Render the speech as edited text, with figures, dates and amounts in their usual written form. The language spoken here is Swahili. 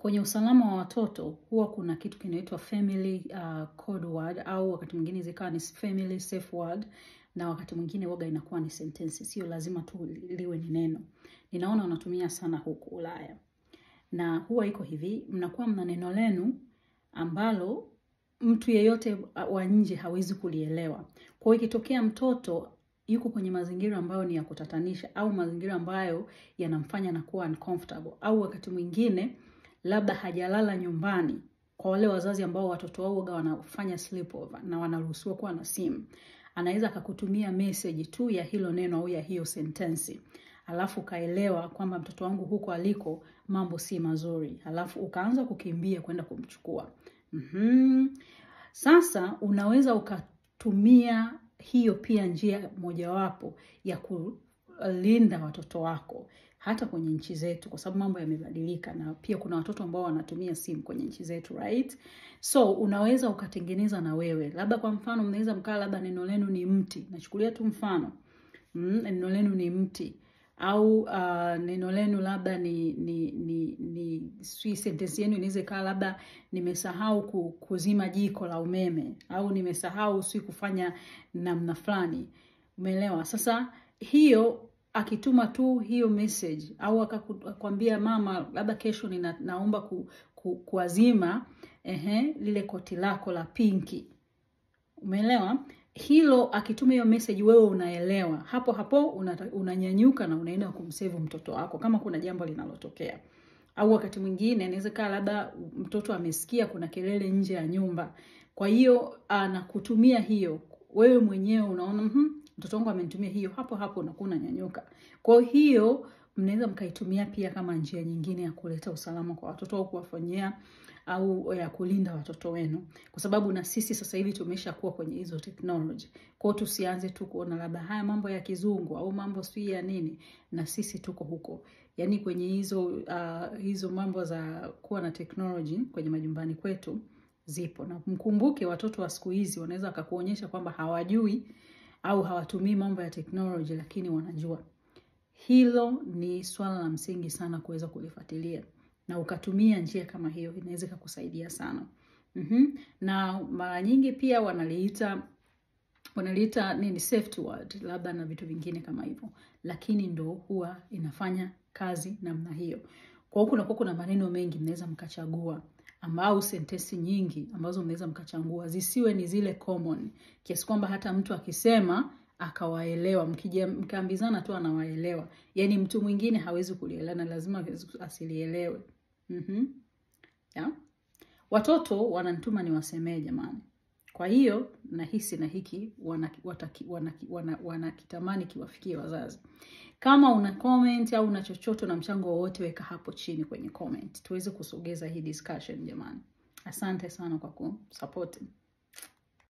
Kwenye usalama wa watoto huwa kuna kitu kinaitwa family code word, au wakati mwingine zikawa ni family safe word, na wakati mwingine waga inakuwa ni sentence. Sio lazima tu liwe ni neno. Ninaona wanatumia sana huku Ulaya. Na huwa iko hivi, mnakuwa mna neno lenu ambalo mtu yeyote wa nje hawezi kulielewa. Kwa hiyo ikitokea mtoto yuko kwenye mazingira ambayo ni ya kutatanisha, au mazingira ambayo yanamfanya na kuwa uncomfortable, au wakati mwingine labda hajalala nyumbani, kwa wale wazazi ambao watoto wao wanafanya sleepover na wanaruhusiwa kuwa na simu, anaweza akakutumia message tu ya hilo neno au ya hiyo sentensi, alafu kaelewa kwamba mtoto wangu huko aliko mambo si mazuri, alafu ukaanza kukimbia kwenda kumchukua. Sasa unaweza ukatumia hiyo pia njia mojawapo ya kulinda watoto wako hata kwenye nchi zetu, kwa sababu mambo yamebadilika na pia kuna watoto ambao wanatumia simu kwenye nchi zetu, right? So unaweza ukatengeneza na wewe. Labda kwa mfano mnaweza mkaa labda neno lenu ni mti. Nachukulia tu mfano. Neno lenu ni mti. Au neno lenu labda ni sentence yenu inaweza kaa labda nimesahau kuzima jiko la umeme, au nimesahau kufanya namna fulani. Umeelewa? Sasa hiyo akituma tu hiyo message, au akakwambia mama labda kesho naomba kuazima lile koti lako la pinki. Umeelewa? Hilo akituma hiyo message wewe unaelewa. Hapo hapo unanyanyuka na unaenda kumsave mtoto wako kama kuna jambo linalotokea. Au wakati mwingine inaweza kaa labda mtoto amesikia kuna kelele nje ya nyumba. Kwa hiyo anakutumia hiyo. Wewe mwenyewe unaona mtoto wangu amenitumia hiyo, hapo hapo unakuwa unanyanyuka. Kwa hiyo mnaweza mkaitumia pia kama njia nyingine ya kuleta usalama kwa watoto au kuwafanyia au ya kulinda watoto wenu, kwa sababu na sisi sasa hivi tumeshakuwa kwenye hizo technology. Kwa hiyo tusianze tu kuona labda haya mambo ya kizungu au mambo si ya nini, na sisi tuko huko. Yaani kwenye hizo mambo za kuwa na technology kwenye majumbani kwetu zipo. Na mkumbuke watoto wa siku hizi wanaweza kukuonyesha kwamba hawajui au hawatumii mambo ya technology, lakini wanajua. Hilo ni swala la msingi sana kuweza kulifuatilia. Na ukatumia njia kama hiyo inaweza kukusaidia sana. Na mara nyingi pia wanaliita nini, safety word, labda na vitu vingine kama hivyo. Lakini ndo huwa inafanya kazi namna hiyo. Kwa hiyo kuna maneno mengi mnaweza mkachagua, ambao sentensi nyingi ambazo mnaweza mkachagua zisiwe ni zile common, kiasi kwamba hata mtu akisema akawaelewa, mkaambizana tu anawaelewa. Yaani mtu mwingine hawezi kulielewa na lazima asilielewe. Yeah. Watoto wananituma niwasemee jamani. Kwa hiyo nahisi na hiki wanakitamani kiwafikie wazazi. Kama una comment au una chochote na mchango wowote, weka hapo chini kwenye comment. Tuweze kusogeza hii discussion jamani. Asante sana kwa kusupport.